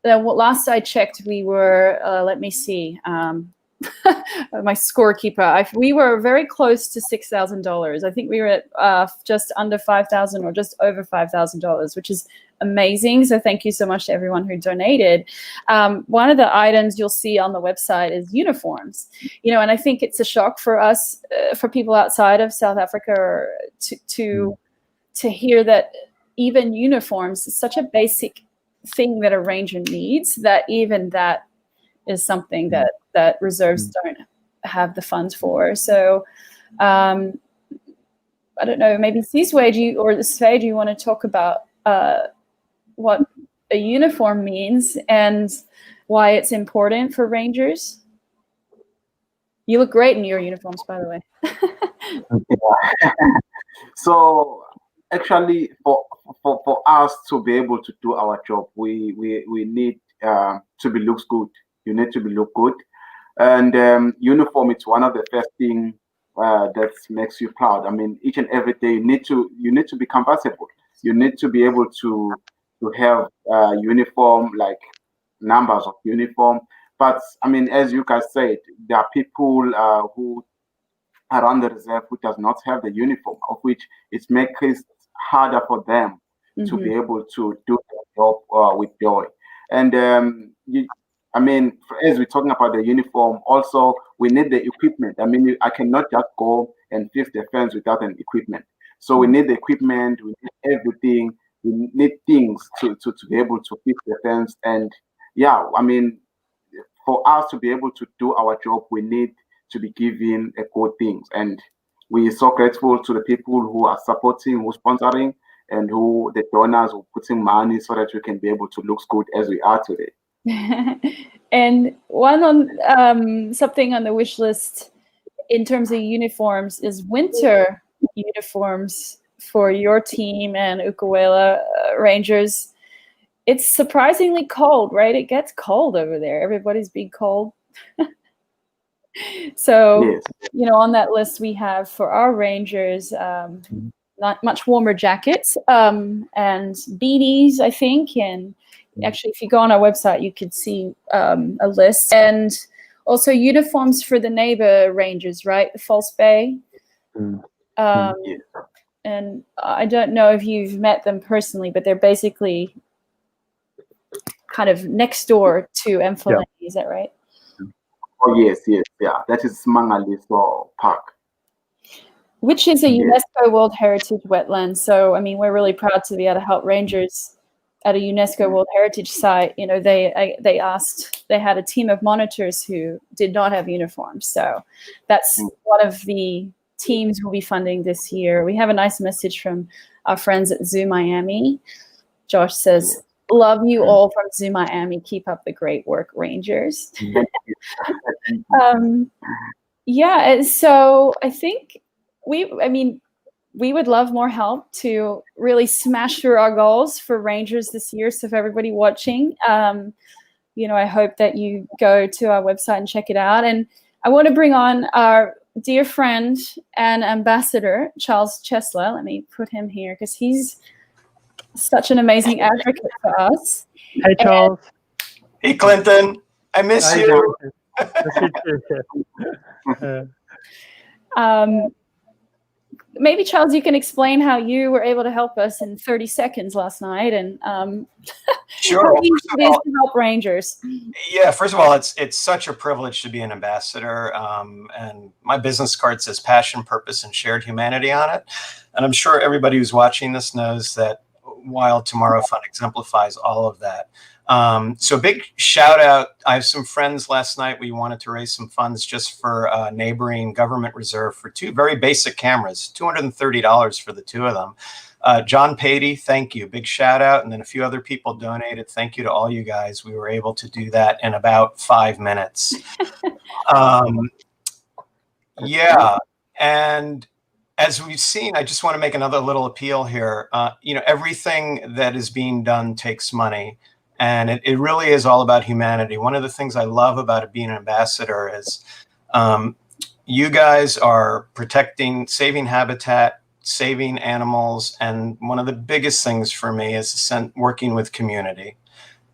last I checked, we were, let me see, my scorekeeper, we were very close to $6,000. I think we were at just under $5,000 or just over $5,000, which is amazing. So thank you so much to everyone who donated. One of the items you'll see on the website is uniforms. And I think it's a shock for us, for people outside of South Africa, to hear that even uniforms is such a basic thing that a ranger needs, that even that is something that reserves don't have the funds for. So I don't know, maybe Sizwe, do you want to talk about what a uniform means and why it's important for rangers? You look great in your uniforms, by the way. So actually, for us to be able to do our job, we need to be looks good. You need to be look good, and uniform is one of the first thing that makes you proud. I mean, each and every day you need to be comfortable. You need to be able to have uniform, like numbers of uniform. But I mean, as you guys said, there are people who are on the reserve who does not have the uniform, of which it makes it harder for them to be able to do their job with joy. And I mean, as we're talking about the uniform, also we need the equipment. I mean, I cannot just go and fix the fence without an equipment. So we need the equipment, we need everything, we need things to be able to fix the fence. And yeah, I mean, for us to be able to do our job, we need to be given a good things. And we're so grateful to the people who are supporting, who are sponsoring, and the donors who are putting money so that we can be able to look good as we are today. And one on something on the wish list in terms of uniforms is winter uniforms for your team and Ukuwela Rangers. It's surprisingly cold, right? It gets cold over there. Everybody's being cold. So, yes. On that list we have for our Rangers, not much warmer jackets and beanies, I think. And actually, if you go on our website, you could see a list. And also uniforms for the neighbor Rangers, right? The False Bay. And I don't know if you've met them personally, but they're basically kind of next door to Mfuleni. Yeah. Is that right? Oh, yes. Yeah. That is Mangaliso Park. Which is a UNESCO World Heritage wetland. So, I mean, we're really proud to be able to help rangers at a UNESCO World Heritage site. They had a team of monitors who did not have uniforms. So that's one of the teams we'll be funding this year. We have a nice message from our friends at Zoo Miami. Josh says, "Love you all from Zoo Miami. Keep up the great work, Rangers." So I think we would love more help to really smash through our goals for Rangers this year. So for everybody watching, I hope that you go to our website and check it out. And I want to bring on our dear friend and ambassador, Charles Chesler. Let me put him here because he's such an amazing advocate for us. Hey, Charles. Hey, Clinton. I miss you. Maybe, Charles, you can explain how you were able to help us in 30 seconds last night, and sure. How easy it is to help Rangers. Yeah, first of all, it's such a privilege to be an ambassador, and my business card says passion, purpose, and shared humanity on it. And I'm sure everybody who's watching this knows that Wild Tomorrow Fund exemplifies all of that. So big shout out. I have some friends last night. We wanted to raise some funds just for a neighboring government reserve for two very basic cameras, $230 for the two of them. John Patey, thank you. Big shout out. And then a few other people donated. Thank you to all you guys. We were able to do that in about 5 minutes. Yeah. And as we've seen, I just want to make another little appeal here. Everything that is being done takes money, and it really is all about humanity. One of the things I love about being an ambassador is you guys are protecting, saving habitat, saving animals, and one of the biggest things for me is working with community.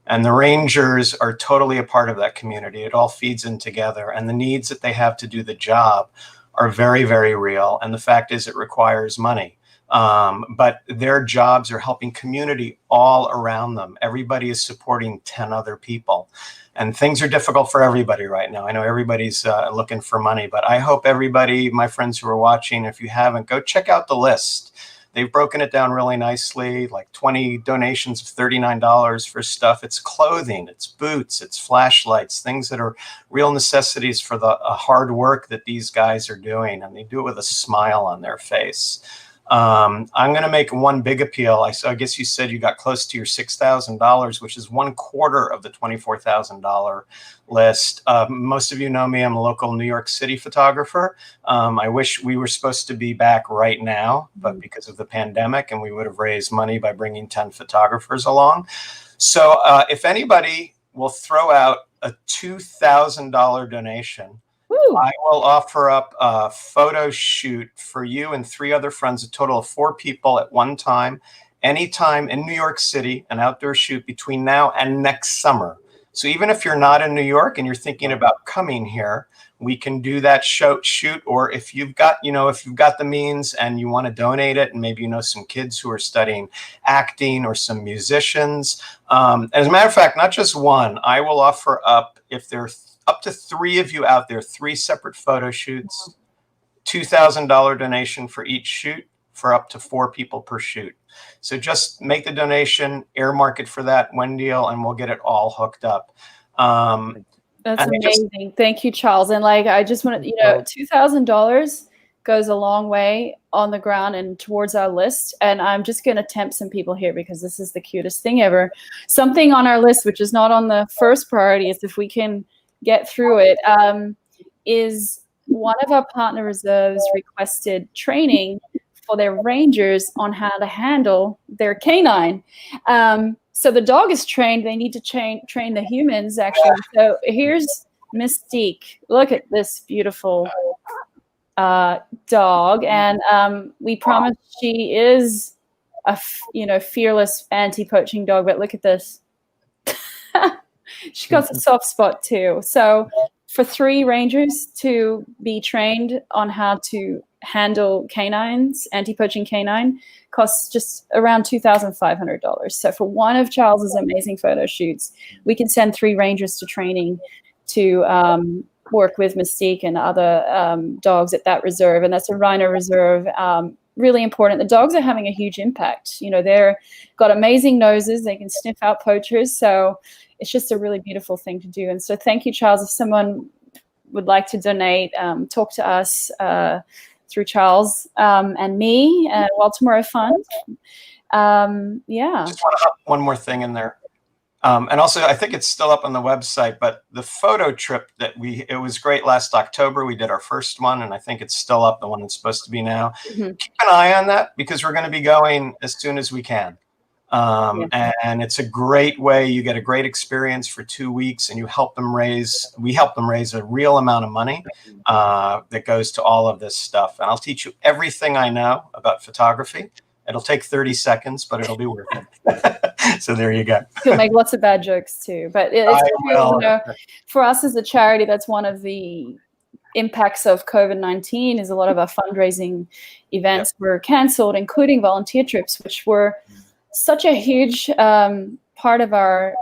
And the rangers are totally a part of that community. It all feeds in together, and the needs that they have to do the job are very, very real. And the fact is it requires money. But their jobs are helping community all around them. Everybody is supporting 10 other people. And things are difficult for everybody right now. I know everybody's looking for money, but I hope everybody, my friends who are watching, if you haven't, go check out the list. They've broken it down really nicely, like 20 donations of $39 for stuff. It's clothing, it's boots, it's flashlights, things that are real necessities for the hard work that these guys are doing. And they do it with a smile on their face. I'm going to make one big appeal. I guess you said you got close to your $6,000, which is 1/4 of the $24,000 list. Most of you know me. I'm a local New York City photographer. I wish we were supposed to be back right now, but because of the pandemic, and we would have raised money by bringing 10 photographers along. So if anybody will throw out a $2,000 donation, I will offer up a photo shoot for you and 3 other friends, a total of 4 people at one time, anytime in New York City, an outdoor shoot between now and next summer. So even if you're not in New York and you're thinking about coming here, we can do that shoot. Or if you've got, if you've got the means and you want to donate it, and maybe some kids who are studying acting or some musicians. As a matter of fact, not just one, I will offer up, if there's up to 3 of you out there, 3 separate photo shoots, $2,000 donation for each shoot for up to 4 people per shoot. So just make the donation, earmark it for that, Wendy, and we'll get it all hooked up. That's amazing. Thank you, Charles. And I just want to, $2,000 goes a long way on the ground and towards our list. And I'm just going to tempt some people here because this is the cutest thing ever. Something on our list, which is not on the first priority, is if we can get through it, is one of our partner reserves requested training for their rangers on how to handle their canine. So the dog is trained. They need to train the humans, actually. So here's Mystique. Look at this beautiful dog. And we promise she is a fearless anti-poaching dog. But look at this. She got a soft spot too. So for 3 rangers to be trained on how to handle canines, anti-poaching canine, costs just around $2,500. So for one of Charles's amazing photo shoots, we can send 3 rangers to training to work with Mystique and other dogs at that reserve. And that's a rhino reserve. Really important. The dogs are having a huge impact. They're got amazing noses. They can sniff out poachers. So it's just a really beautiful thing to do. And so thank you, Charles. If someone would like to donate, talk to us through Charles and me at Wild Tomorrow Fund. Yeah. Just want to up one more thing in there. And also, I think it's still up on the website, but the photo trip that it was great last October. We did our first one, and I think it's still up, the one that's supposed to be now. Mm-hmm. Keep an eye on that because we're going to be going as soon as we can. And it's a great way. You get a great experience for 2 weeks, and we help them raise a real amount of money that goes to all of this stuff. And I'll teach you everything I know about photography. It'll take 30 seconds, but it'll be worth it. So there you go. You'll make lots of bad jokes too. But it's for us as a charity, that's one of the impacts of COVID-19 is a lot of our fundraising events were canceled, including volunteer trips, which were such a huge part of our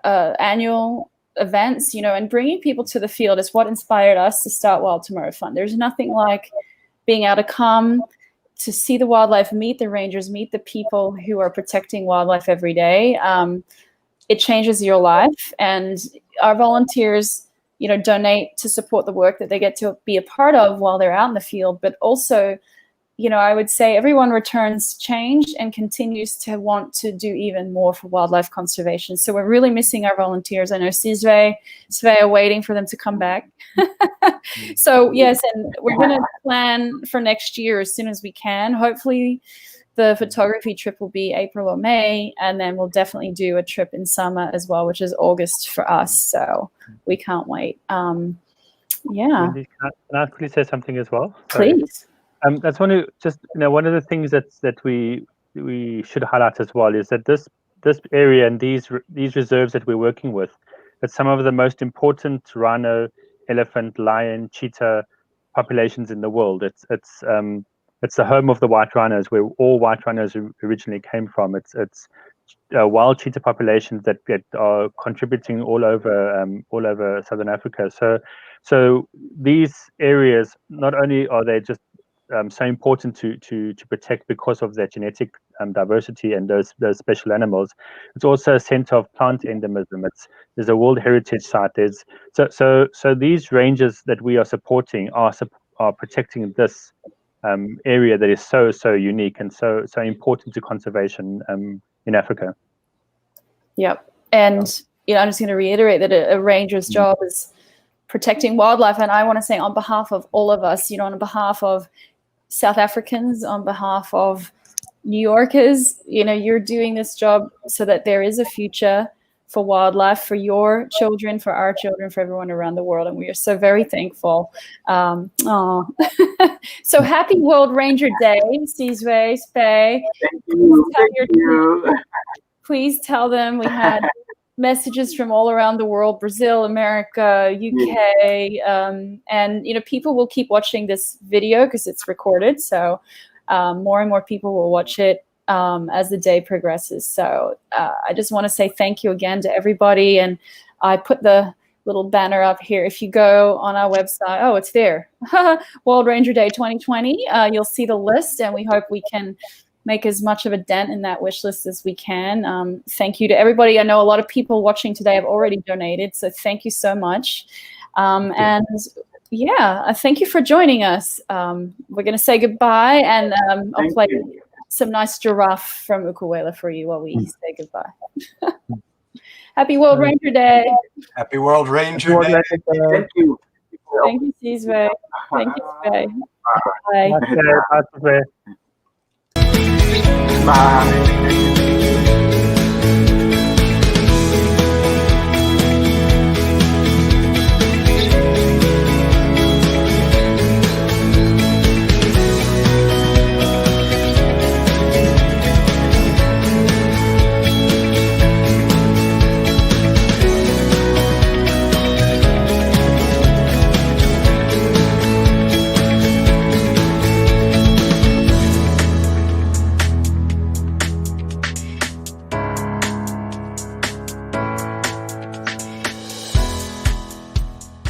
annual events, and bringing people to the field is what inspired us to start Wild Tomorrow Fund. There's nothing like being able to come to see the wildlife, meet the rangers, meet the people who are protecting wildlife every day. It changes your life, and our volunteers, donate to support the work that they get to be a part of while they're out in the field, but also I would say everyone returns changed and continues to want to do even more for wildlife conservation. So we're really missing our volunteers. I know Sve are waiting for them to come back. So yes, and we're going to plan for next year as soon as we can. Hopefully the photography trip will be April or May, and then we'll definitely do a trip in summer as well, which is August for us. So we can't wait. Yeah. Wendy, can I quickly say something as well? Please. That's one of one of the things that we should highlight as well is that this area and these reserves that we're working with, that some of the most important rhino, elephant, lion, cheetah populations in the world. It's the home of the white rhinos, where all white rhinos originally came from. It's wild cheetah populations that are contributing all over Southern Africa. So these areas, not only are they just so important to protect because of their genetic diversity and those special animals, it's also a center of plant endemism. There's a World Heritage Site. So these ranges that we are supporting are protecting this area that is so unique and so important to conservation in Africa. Yep. And I'm just going to reiterate that a ranger's job is protecting wildlife. And I want to say on behalf of all of us, on behalf of South Africans, on behalf of New Yorkers, you're doing this job so that there is a future for wildlife, for your children, for our children, for everyone around the world. And we are so very thankful. So happy World Ranger Day, Sizwe, Spey. Thank you. Please tell them we had messages from all around the world, Brazil, America, UK, and people will keep watching this video because it's recorded. So more and more people will watch it as the day progresses. So I just want to say thank you again to everybody. And I put the little banner up here. If you go on our website, oh, it's there. World Ranger Day 2020. You'll see the list, and we hope we can make as much of a dent in that wish list as we can. Thank you to everybody. I know a lot of people watching today have already donated, so thank you so much. And yeah, thank you for joining us. We're going to say goodbye, and I'll play some nice giraffe from Ukuwela for you while we say goodbye. Happy World Ranger Day. Happy World Ranger Day. Thank you. Thank you, Sizwe. Thank you, Spey. Bye. Bye. Bye.